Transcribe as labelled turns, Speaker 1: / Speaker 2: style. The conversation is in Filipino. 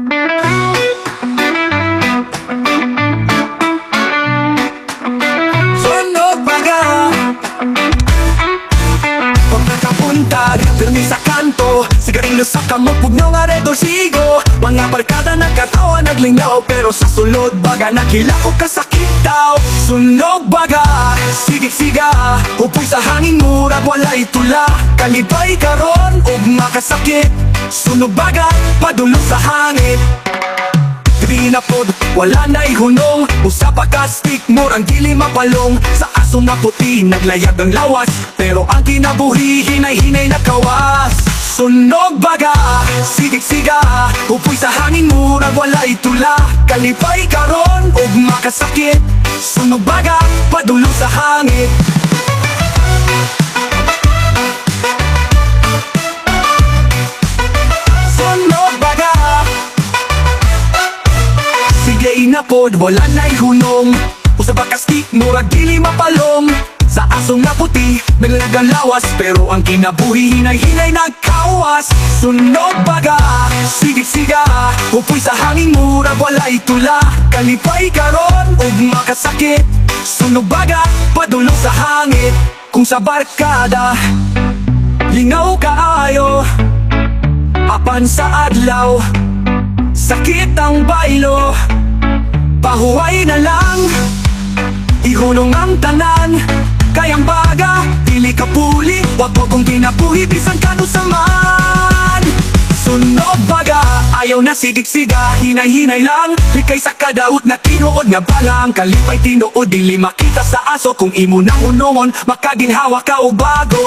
Speaker 1: Sunog baga pag nakapunta, pirmi sa kanto, sigarilyo sa kamot, pugnaw nga redorsigo. Mga barkada nagkatawa, naglingaw, pero sa sulod baga nakilako kasakit daw. Sunog baga, sigig-siga, upoy sa hangin, murag walay tula. Kalibay karon, ug makasakit. Sunog baga, padulong sa hangin. Di na pod, wala na'y hunong. Usa pa kastik, murang dili mapalong. Sa aso na puti, naglayag ang lawas, pero ang kinabuhi, hinay-hinay na kawas. Sunog baga, sigig-siga, upoy sa hangin, murag walay tula. Kalipay karon, ug makasakit. Sunog baga, padulong sa hangin. Sunog baga, sige inapod, wala na'y hunong. Usa pa kastik, murag dili mapalong. Sa asong na puti, naglagang lawas, pero ang kinabuhi, hinay-hinay nagkawas. Sunog baga, sigig-siga, upoy sa hangin, murag walay tula. Kalipay karon, ug makasakit. Sunog baga, padulong sa hangin. Kung sa barkada, lingaw kaayo, apan sa adlaw, sakit ang baylo. Pahuway na lang, ihunong ang tanan. Kayang baga, dili ka puli, wag mo kong ginabuhi, bisan kano saman. Sunog baga, ayaw na sigig-siga, hinay-hinay lang. Likay sa kadaot na tinuod nga balang. Kalipay tinuod, dili makita sa aso. Kung imo nang unongon, makaginhawa ka o bago.